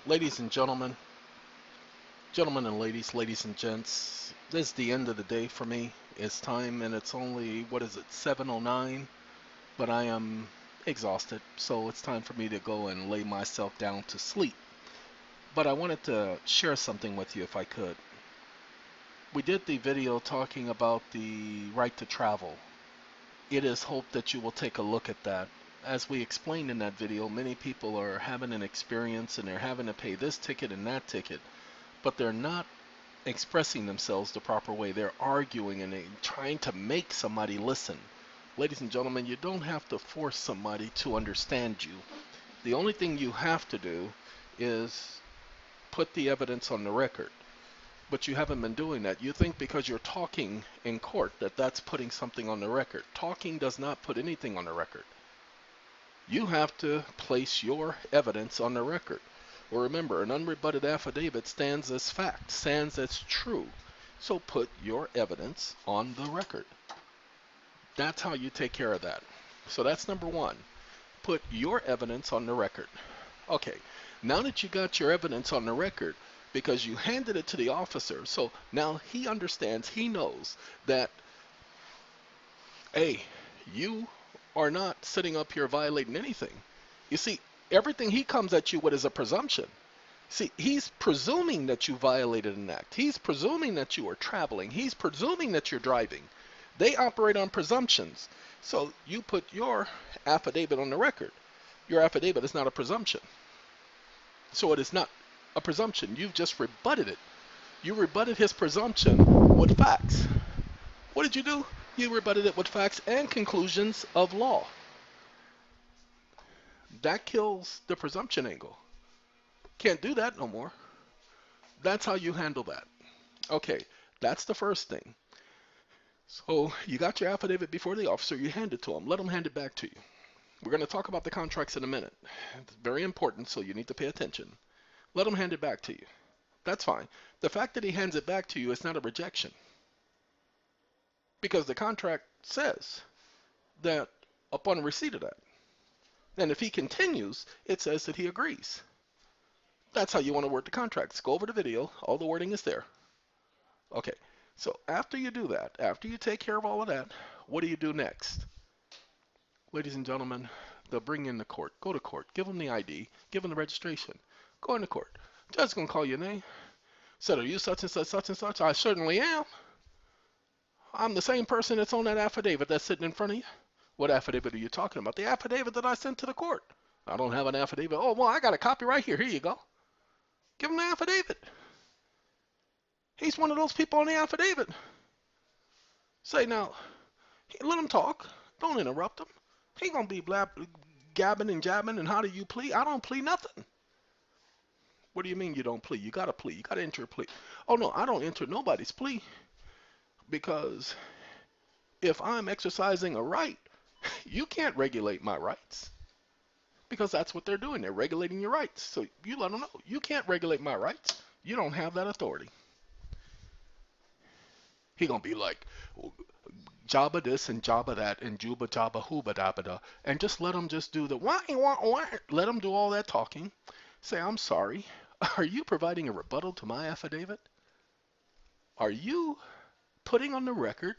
Ladies and gentlemen, gentlemen and ladies, ladies and gents, this is the end of the day for me. It's time and it's only, what is it, 7:09, but I am exhausted, so it's time for me to go and lay myself down to sleep. But I wanted to share something with you if I could. We did the video talking about the right to travel. It is hoped that you will take a look at that. As we explained in that video, many people are having an experience and they're having to pay this ticket and that ticket, but they're not expressing themselves the proper way. They're arguing and they're trying to make somebody listen. Ladies and gentlemen, you don't have to force somebody to understand you. The only thing you have to do is put the evidence on the record. But you haven't been doing that. You think because you're talking in court that that's putting something on the record. Talking does not put anything on the record. You have to place your evidence on the record. Well, remember, an unrebutted affidavit stands as fact, stands as true. So put your evidence on the record. That's how you take care of that. So that's number one. Put your evidence on the record. Okay, now that you got your evidence on the record, because you handed it to the officer, so now he understands, he knows that, hey, you are not sitting up here violating anything. You see, everything he comes at you with is a presumption. See, he's presuming that you violated an act. He's presuming that you are traveling. He's presuming that you're driving. They operate on presumptions. So you put your affidavit on the record. Your affidavit is not a presumption. So it is not a presumption. You've just rebutted it. You rebutted his presumption with facts. What did you do? You rebutted it with facts and conclusions of law. That kills the presumption angle. Can't do that no more. That's how you handle that. Okay, that's the first thing. So you got your affidavit before the officer, you hand it to him. Let him hand it back to you. We're going to talk about the contracts in a minute. It's very important, so you need to pay attention. Let him hand it back to you. That's fine. The fact that he hands it back to you is not a rejection. Because the contract says that upon receipt of that, and if he continues, it says that he agrees. That's how you want to word the contracts. Go over the video. All the wording is there. Okay. So after you do that, after you take care of all of that, what do you do next? Ladies and gentlemen, they'll bring you in the court. Go to court. Give them the ID. Give them the registration. Go into court. Judge's going to call your name. Said, are you such and such, such and such? I certainly am. I'm the same person that's on that affidavit that's sitting in front of you. What affidavit are you talking about? The affidavit that I sent to the court. I don't have an affidavit. Oh, well, I got a copy right here. Here you go. Give him the affidavit. He's one of those people on the affidavit. Say now, let him talk. Don't interrupt him. He gonna be gabbing and jabbing and how do you plea? I don't plea nothing. What do you mean you don't plea? You gotta plea. You gotta enter a plea. Oh no, I don't enter nobody's plea because if I'm exercising a right, you can't regulate my rights because that's what they're doing. They're regulating your rights. So you let them know you can't regulate my rights. You don't have that authority. He gonna be like, Jabba this and Jabba that and Juba Jabba Hooba Dabba da, and just let them just do the wah. Let them do all that talking. Say, I'm sorry. Are you providing a rebuttal to my affidavit? Are you putting on the record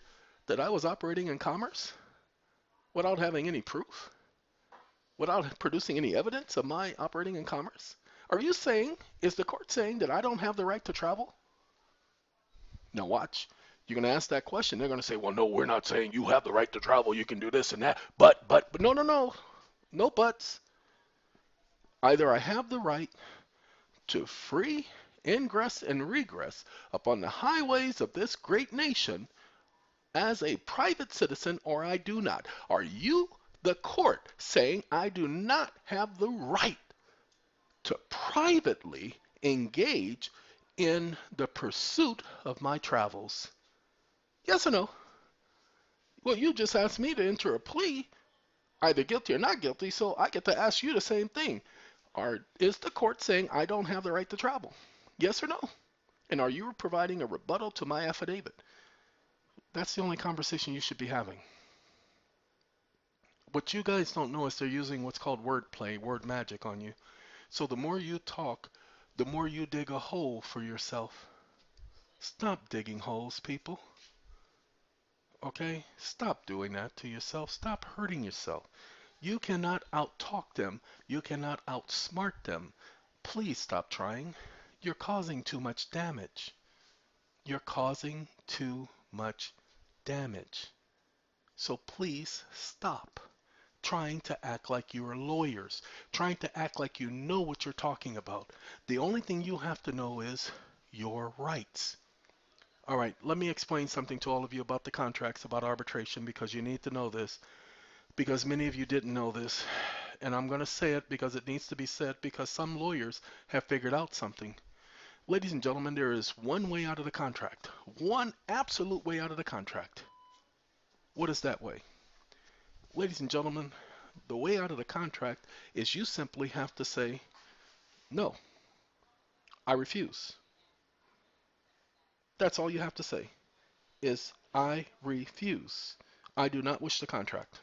that I was operating in commerce without having any proof? Without producing any evidence of my operating in commerce? Are you saying, is the court saying that I don't have the right to travel? Now watch. You're going to ask that question. They're going to say, well, no, we're not saying you have the right to travel. You can do this and that. But no. No buts. Either I have the right to free ingress and regress upon the highways of this great nation as a private citizen or I do not. Are you, the court, saying I do not have the right to privately engage in the pursuit of my travels? Yes or no? Well, you just asked me to enter a plea, either guilty or not guilty, so I get to ask you the same thing. Is the court saying I don't have the right to travel? Yes or no? And are you providing a rebuttal to my affidavit? That's the only conversation you should be having. What you guys don't know is they're using what's called wordplay, word magic on you. So the more you talk, the more you dig a hole for yourself. Stop digging holes, people. Okay? Stop doing that to yourself. Stop hurting yourself. You cannot out-talk them. You cannot outsmart them. Please stop trying. You're causing too much damage. You're causing too much damage. So please stop trying to act like you are lawyers, trying to act like you know what you're talking about. The only thing you have to know is your rights. All right, let me explain something to all of you about the contracts, about arbitration, because you need to know this, because many of you didn't know this. And I'm going to say it because it needs to be said, because some lawyers have figured out something. Ladies and gentlemen, there is one way out of the contract, one absolute way out of the contract. What is that way? Ladies and gentlemen, the way out of the contract is you simply have to say, no, I refuse. That's all you have to say is, I refuse. I do not wish the contract.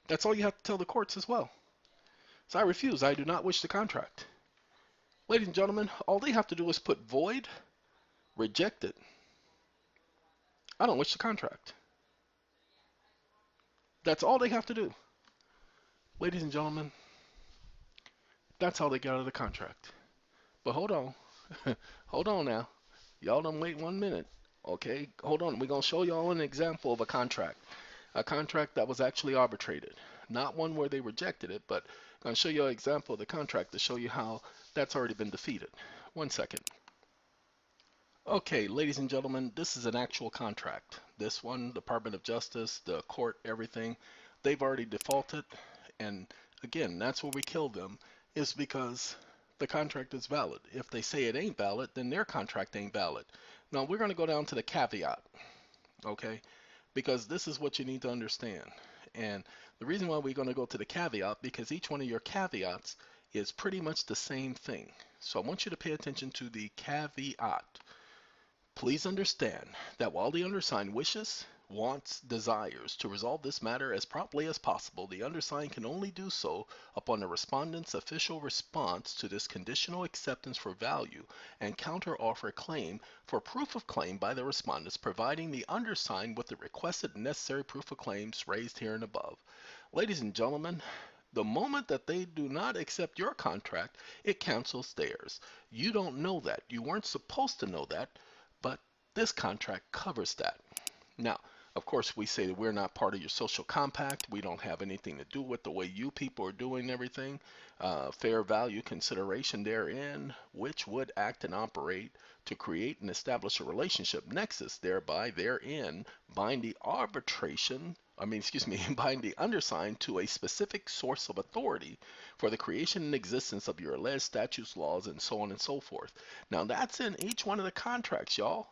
That's all you have to tell the courts as well. So I refuse. I do not wish the contract. Ladies and gentlemen, all they have to do is put void, reject it. I don't wish the contract. That's all they have to do. Ladies and gentlemen, that's how they get out of the contract. But hold on. Hold on now. Y'all done wait 1 minute. Okay, hold on. We're going to show y'all an example of a contract. A contract that was actually arbitrated. Not one where they rejected it, but I'm going to show you an example of the contract to show you how that's already been defeated. 1 second. Okay, ladies and gentlemen, this is an actual contract. This one, Department of Justice, the court, everything, they've already defaulted. And again, that's where we kill them, is because the contract is valid. If they say it ain't valid, then their contract ain't valid. Now, we're going to go down to the caveat, okay? Because this is what you need to understand. And the reason why we're going to go to the caveat, because each one of your caveats is pretty much the same thing. So I want you to pay attention to the caveat. Please understand that while the undersigned wishes, wants, desires to resolve this matter as promptly as possible, the undersigned can only do so upon the respondent's official response to this conditional acceptance for value and counteroffer claim for proof of claim by the respondents, providing the undersigned with the requested and necessary proof of claims raised here and above. Ladies and gentlemen, the moment that they do not accept your contract, it cancels theirs. You don't know that. You weren't supposed to know that. But this contract covers that. Now, of course, we say that we're not part of your social compact. We don't have anything to do with the way you people are doing everything. Fair value consideration therein, which would act and operate to create and establish a relationship nexus, thereby therein bind the bind the undersigned to a specific source of authority for the creation and existence of your alleged statutes, laws, and so on and so forth. Now that's in each one of the contracts, y'all.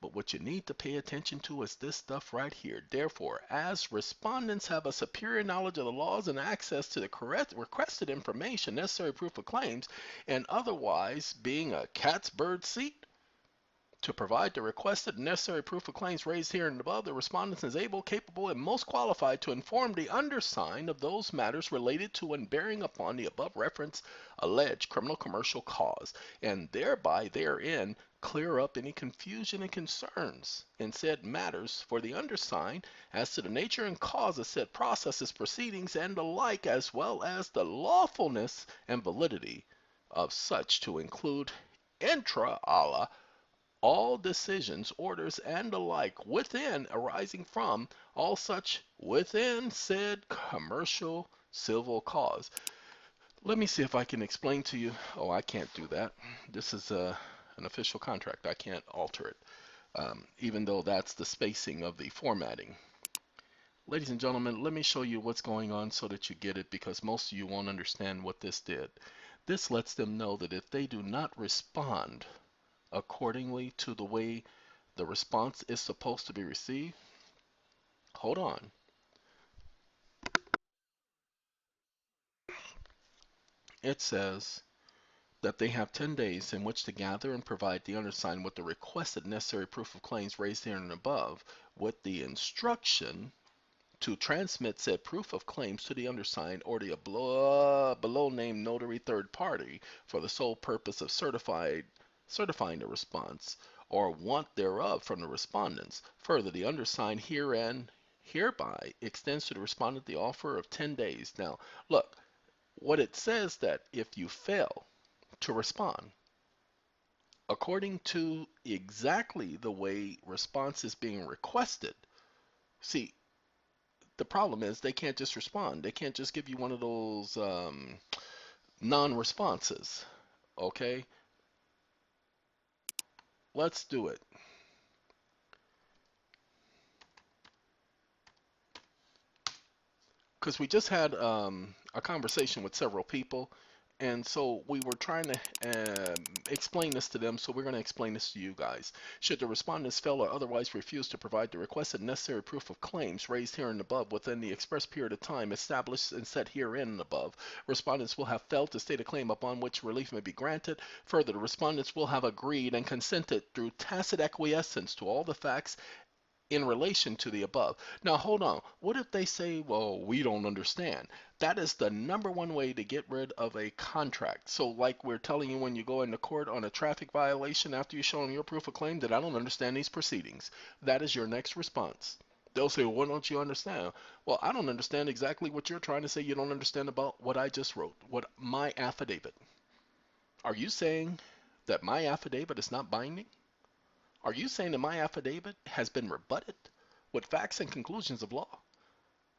But what you need to pay attention to is this stuff right here. Therefore, as respondents have a superior knowledge of the laws and access to the correct requested information, necessary proof of claims, and otherwise being a cat's bird seat to provide the requested and necessary proof of claims raised here and above, the respondent is able, capable, and most qualified to inform the undersigned of those matters related to and bearing upon the above referenced alleged criminal commercial cause, and thereby therein clear up any confusion and concerns in said matters for the undersigned as to the nature and cause of said processes, proceedings, and the like, as well as the lawfulness and validity of such, to include intra alia all decisions, orders, and the like within, arising from, all such within said commercial civil cause. Let me see if I can explain to you. Oh, I can't do that. This is an official contract. I can't alter it, even though that's the spacing of the formatting. Ladies and gentlemen, let me show you what's going on so that you get it, because most of you won't understand what this did. This lets them know that if they do not respond accordingly to the way the response is supposed to be received. Hold on. It says that they have 10 days in which to gather and provide the undersigned with the requested necessary proof of claims raised here and above, with the instruction to transmit said proof of claims to the undersigned or the below named notary third party for the sole purpose of certifying the response or want thereof from the respondents. Further, the undersigned hereby extends to the respondent the offer of 10 days. Now, look, what it says that if you fail to respond according to exactly the way response is being requested, see, the problem is they can't just respond. They can't just give you one of those non-responses. Okay, let's do it. Because we just had a conversation with several people, and so we were trying to explain this to them, so we're going to explain this to you guys. Should the respondents fail or otherwise refuse to provide the requested necessary proof of claims raised here and above within the express period of time established and set herein and above, respondents will have failed to state a claim upon which relief may be granted. Further, the respondents will have agreed and consented through tacit acquiescence to all the facts in relation to the above. Now, hold on. What if they say, well, we don't understand? That is the number one way to get rid of a contract. So, like we're telling you when you go into court on a traffic violation after you show them your proof of claim that I don't understand these proceedings. That is your next response. They'll say, well, what don't you understand? Well, I don't understand exactly what you're trying to say you don't understand about what I just wrote, what my affidavit. Are you saying that my affidavit is not binding? Are you saying that my affidavit has been rebutted with facts and conclusions of law?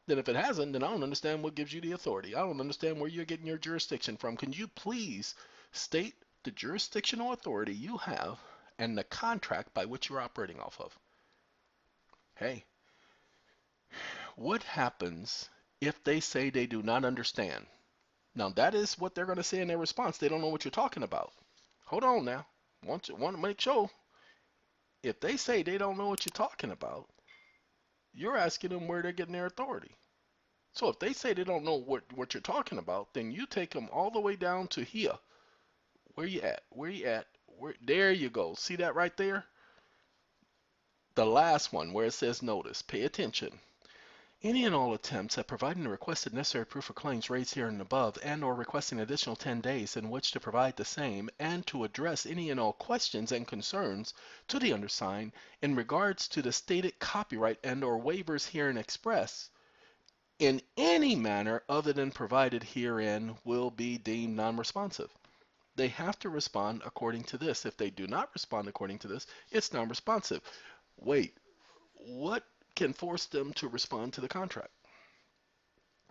Then if it hasn't, then I don't understand what gives you the authority. I don't understand where you're getting your jurisdiction from. Can you please state the jurisdictional authority you have and the contract by which you're operating off of? Hey, what happens if they say they do not understand? Now that is what they're going to say in their response. They don't know what you're talking about. Hold on now. Want to make sure. If they say they don't know what you're talking about, you're asking them where they're getting their authority. So if they say they don't know what you're talking about, then you take them all the way down to here. Where you at? Where you at? There you go. See that right there? The last one where it says notice. Pay attention. Any and all attempts at providing the requested necessary proof of claims raised here and above and or requesting additional 10 days in which to provide the same and to address any and all questions and concerns to the undersigned in regards to the stated copyright and or waivers herein expressed in any manner other than provided herein will be deemed non-responsive. They have to respond according to this. If they do not respond according to this, it's non-responsive. Wait, what can force them to respond to the contract?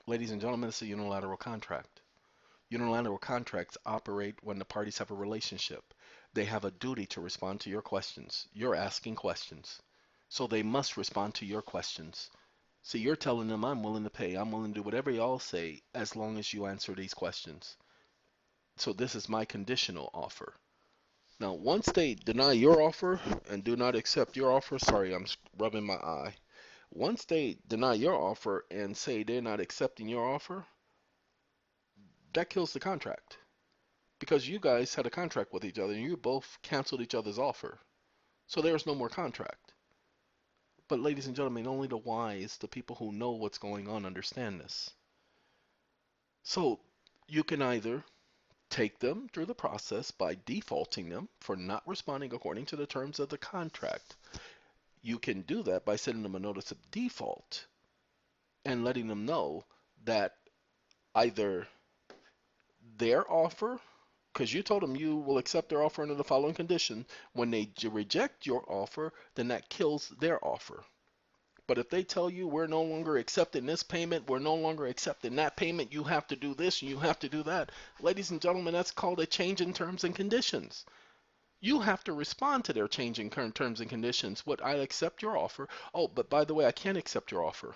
Ladies and gentlemen, it's a unilateral contract. Unilateral contracts operate when the parties have a relationship. They have a duty to respond to your questions. You're asking questions. So they must respond to your questions. So you're telling them, I'm willing to pay. I'm willing to do whatever y'all say as long as you answer these questions. So this is my conditional offer. Now, once they deny your offer and do not accept your offer, sorry, I'm rubbing my eye. Once they deny your offer and say they're not accepting your offer, that kills the contract. Because you guys had a contract with each other and you both canceled each other's offer. So there's no more contract. But ladies and gentlemen, only the wise, the people who know what's going on, understand this. So you can either take them through the process by defaulting them for not responding according to the terms of the contract. You can do that by sending them a notice of default and letting them know that either their offer, because you told them you will accept their offer under the following condition, when they reject your offer, then that kills their offer. But if they tell you we're no longer accepting this payment, we're no longer accepting that payment, you have to do this and you have to do that, ladies and gentlemen, that's called a change in terms and conditions. You have to respond to their change in terms and conditions. What, I accept your offer. Oh, but by the way, I can't accept your offer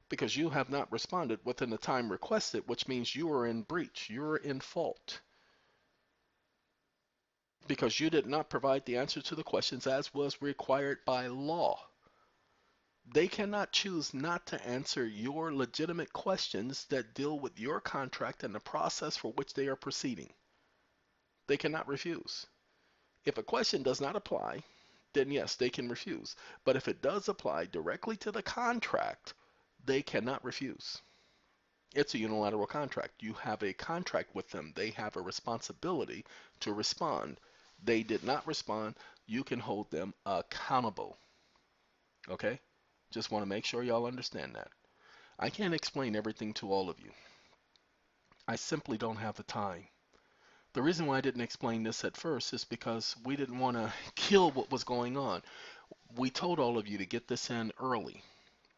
because you have not responded within the time requested, which means you are in breach. You are in fault because you did not provide the answer to the questions as was required by law. They cannot choose not to answer your legitimate questions that deal with your contract and the process for which they are proceeding. They cannot refuse. If a question does not apply, then yes, they can refuse. But if it does apply directly to the contract, They cannot refuse. It's a unilateral contract. You have a contract with them. They have a responsibility to respond. They did not respond. You can hold them accountable. Okay? Just want to make sure y'all understand that. I can't explain everything to all of you. I simply don't have the time. The reason why I didn't explain this at first is because we didn't want to kill what was going on. We told all of you to get this in early.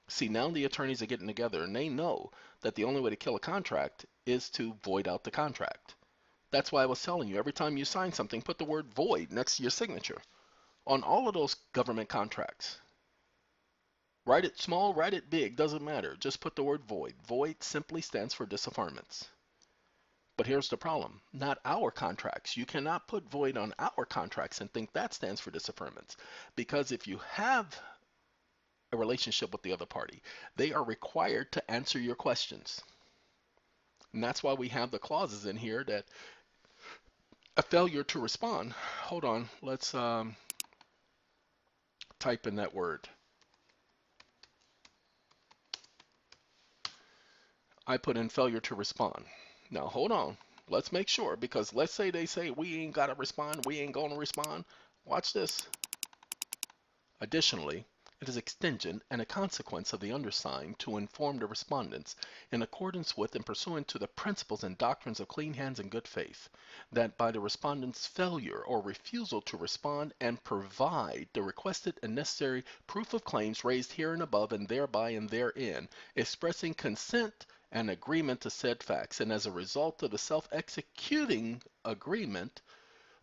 See, now the attorneys are getting together and they know that the only way to kill a contract is to void out the contract. That's why I was telling you, every time you sign something, put the word void next to your signature. On all of those government contracts, write it small, write it big, doesn't matter. Just put the word void. Void simply stands for disaffirmance. But here's the problem. Not our contracts. You cannot put void on our contracts and think that stands for disaffirmance. Because if you have a relationship with the other party, they are required to answer your questions. And that's why we have the clauses in here that a failure to respond. Hold on, let's type in that word. I put in failure to respond. Now hold on, let's make sure, because let's say they say we ain't gotta respond, we ain't gonna respond. Watch this. Additionally, it is extingent and a consequence of the undersigned to inform the respondents, in accordance with and pursuant to the principles and doctrines of clean hands and good faith, that by the respondent's failure or refusal to respond and provide the requested and necessary proof of claims raised here and above and thereby and therein, expressing consent and agreement to said facts, and as a result of the self-executing agreement,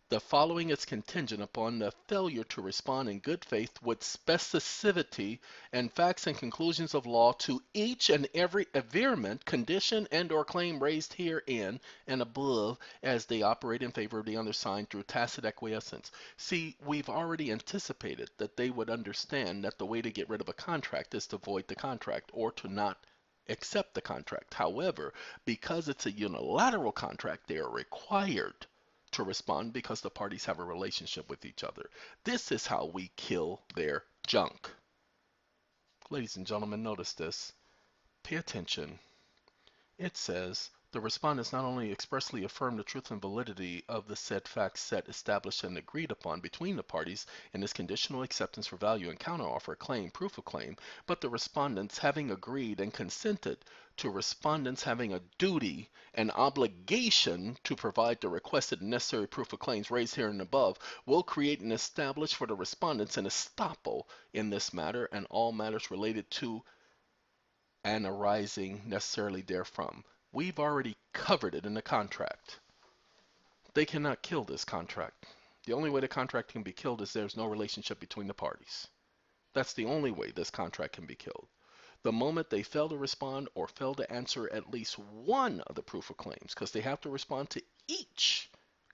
the following is contingent upon the failure to respond in good faith with specificity and facts and conclusions of law to each and every averment, condition, and/or claim raised herein and above as they operate in favor of the undersigned through tacit acquiescence. See, we've already anticipated that they would understand that the way to get rid of a contract is to void the contract or to not accept the contract. However, because it's a unilateral contract, they are required to respond because the parties have a relationship with each other. This is how we kill their junk. Ladies and gentlemen, notice this. Pay attention. It says the respondents not only expressly affirm the truth and validity of the said facts set, established, and agreed upon between the parties in this conditional acceptance for value and counteroffer claim, proof of claim, but the respondents having agreed and consented to respondents having a duty and obligation to provide the requested and necessary proof of claims raised here and above will create and establish for the respondents an estoppel in this matter and all matters related to and arising necessarily therefrom. We've already covered it in the contract. They cannot kill this contract. The only way the contract can be killed is there's no relationship between the parties. That's the only way this contract can be killed. The moment they fail to respond or fail to answer at least one of the proof of claims, because they have to respond to each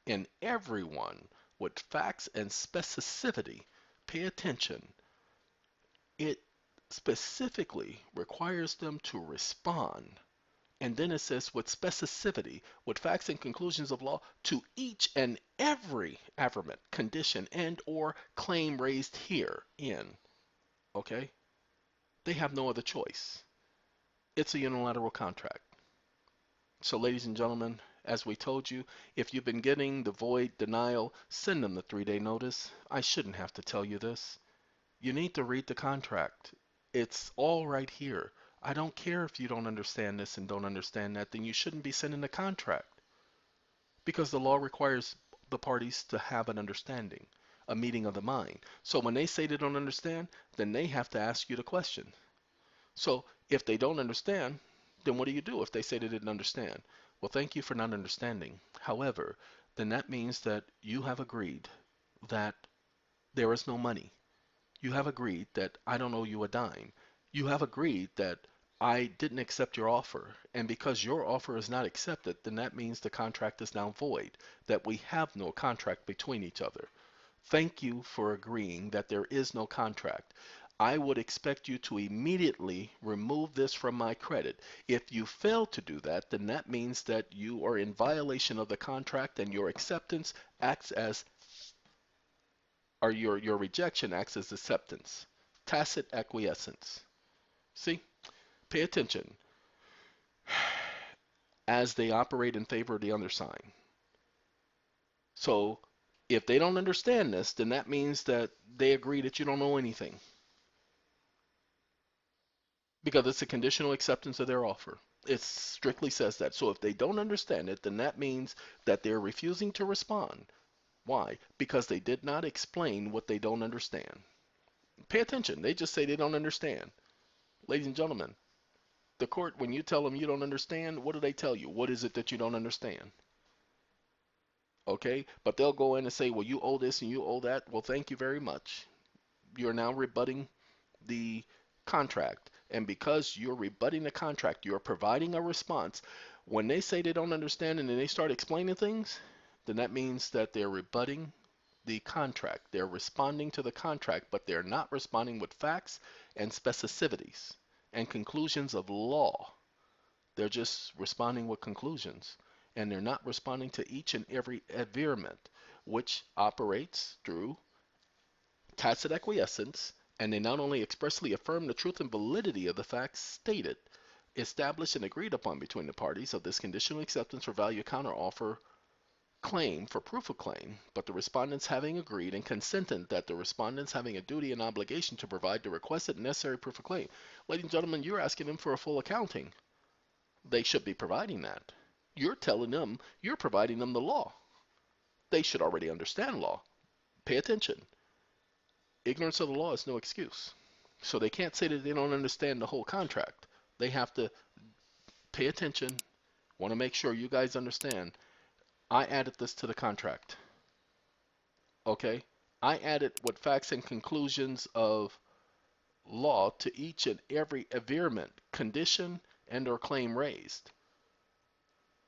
and every one with facts and specificity, pay attention. It specifically requires them to respond. And then it says with specificity, with facts and conclusions of law to each and every averment, condition, and or claim raised herein. Okay? They have no other choice. It's a unilateral contract. So ladies and gentlemen, as we told you, if you've been getting the void denial, send them the 3-day notice. I shouldn't have to tell you this. You need to read the contract. It's all right here. I don't care if you don't understand this and don't understand that, then you shouldn't be sending the contract. Because the law requires the parties to have an understanding, a meeting of the mind. So when they say they don't understand, then they have to ask you the question. So if they don't understand, then what do you do if they say they didn't understand? Well, thank you for not understanding. However, then that means that you have agreed that there is no money. You have agreed that I don't owe you a dime. You have agreed that I didn't accept your offer. And because your offer is not accepted, then that means the contract is now void, that we have no contract between each other. Thank you for agreeing that there is no contract. I would expect you to immediately remove this from my credit. If you fail to do that, then that means that you are in violation of the contract and your acceptance acts as, or your rejection acts as acceptance. Tacit acquiescence. See? Pay attention as they operate in favor of the undersigned. So if they don't understand this, then that means that they agree that you don't know anything because it's a conditional acceptance of their offer. It strictly says that. So if they don't understand it, then that means that they're refusing to respond. Why? Because they did not explain what they don't understand. Pay attention. They just say they don't understand. Ladies and gentlemen, the court, when you tell them you don't understand, what do they tell you? What is it that you don't understand? Okay? But they'll go in and say, well, you owe this and you owe that. Well, thank you very much. You're now rebutting the contract. And because you're rebutting the contract, you're providing a response. When they say they don't understand and then they start explaining things, then that means that they're rebutting the contract. They're responding to the contract, but they're not responding with facts and specificities and conclusions of law. They're just responding with conclusions. And they're not responding to each and every averment, which operates through tacit acquiescence, and they not only expressly affirm the truth and validity of the facts stated, established and agreed upon between the parties of this conditional acceptance for value counteroffer claim for proof of claim, but the respondents having agreed and consented that the respondents having a duty and obligation to provide the requested necessary proof of claim. Ladies and gentlemen, you're asking them for a full accounting. They should be providing that. You're telling them, you're providing them the law. They should already understand law. Pay attention. Ignorance of the law is no excuse. So they can't say that they don't understand the whole contract. They have to pay attention. Want to make sure you guys understand. I added this to the contract. Okay? I added with facts and conclusions of law to each and every averment, condition, and or claim raised.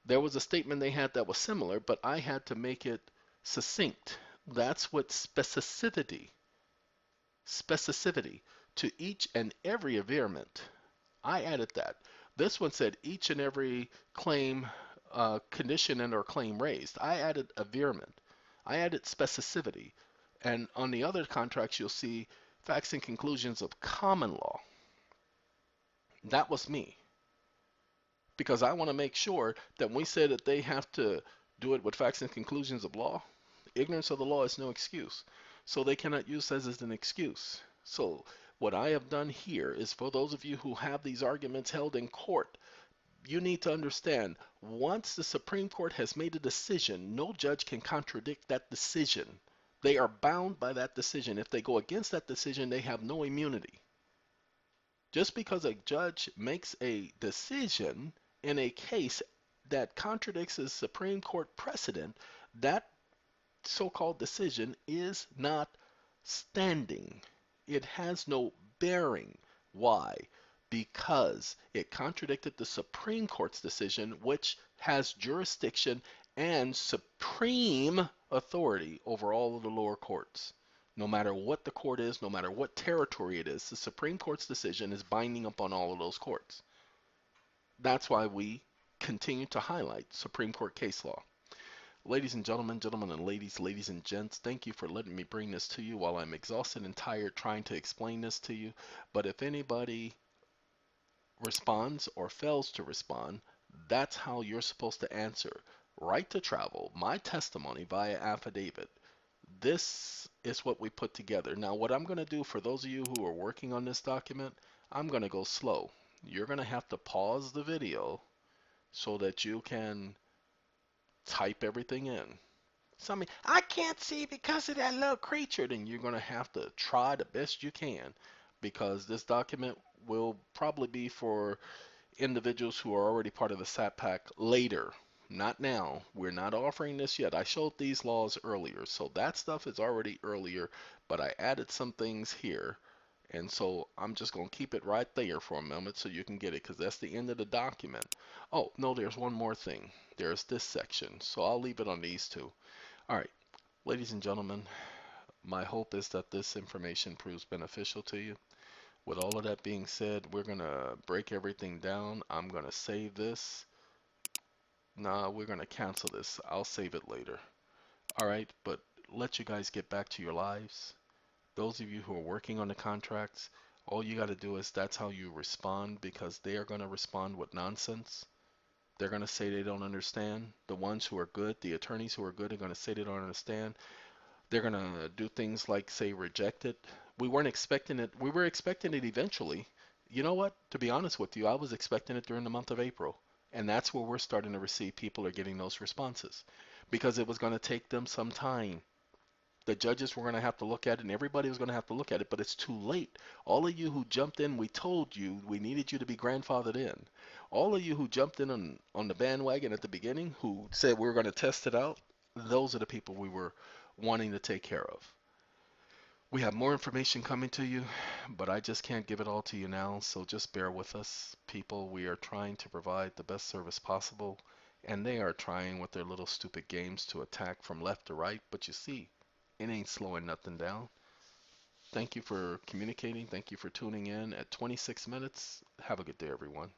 There was a statement they had that was similar, but I had to make it succinct. That's what specificity to each and every averment. I added that. This one said each and every claim, condition, and or claim raised. I added averment. I added specificity. And on the other contracts, you'll see facts and conclusions of common law. That was me. Because I want to make sure that when we say that they have to do it with facts and conclusions of law, ignorance of the law is no excuse. So they cannot use this as an excuse. So what I have done here is for those of you who have these arguments held in court, you need to understand once the Supreme Court has made a decision, no judge can contradict that decision. They are bound by that decision. If they go against that decision, they have no immunity. Just because a judge makes a decision in a case that contradicts a Supreme Court precedent, that so-called decision is not standing. It has no bearing. Why? Because it contradicted the Supreme Court's decision, which has jurisdiction and supreme authority over all of the lower courts. No matter what the court is, no matter what territory it is, the Supreme Court's decision is binding upon all of those courts. That's why we continue to highlight Supreme Court case law. Ladies and gentlemen, gentlemen and ladies, ladies and gents, thank you for letting me bring this to you while I'm exhausted and tired trying to explain this to you. But if anybody responds or fails to respond, that's how you're supposed to answer. Right to travel, my testimony via affidavit. This is what we put together. Now, what I'm going to do for those of you who are working on this document, I'm going to go slow. You're going to have to pause the video so that you can type everything in. Some, I can't see because of that little creature. Then you're going to have to try the best you can, because this document will probably be for individuals who are already part of the SAT pack later. Not now. We're not offering this yet. I showed these laws earlier, so that stuff is already earlier, but I added some things here. And so I'm just going to keep it right there for a moment so you can get it, because that's the end of the document. Oh, no, there's one more thing. There's this section, so I'll leave it on these two. All right, ladies and gentlemen, my hope is that this information proves beneficial to you. With all of that being said, we're going to break everything down. I'm going to save this. Nah, we're going to cancel this. I'll save it later. All right, but let you guys get back to your lives. Those of you who are working on the contracts, All you got to do is that's how you respond, because they are going to respond with nonsense. They're going to say they don't understand. The ones who are good, the attorneys who are good, are going to say they don't understand. They're going to do things like say reject it. We weren't expecting it. We were expecting it eventually. You know what? To be honest with you, I was expecting it during the month of April. And that's where we're starting to receive people are getting those responses, because it was going to take them some time. The judges were going to have to look at it, and everybody was going to have to look at it, but it's too late. All of you who jumped in, we told you we needed you to be grandfathered in. All of you who jumped in on the bandwagon at the beginning, who said we were going to test it out, those are the people we were wanting to take care of. We have more information coming to you, but I just can't give it all to you now, so just bear with us, people. We are trying to provide the best service possible, and they are trying with their little stupid games to attack from left to right, but you see, it ain't slowing nothing down. Thank you for communicating. Thank you for tuning in at 26 minutes. Have a good day, everyone.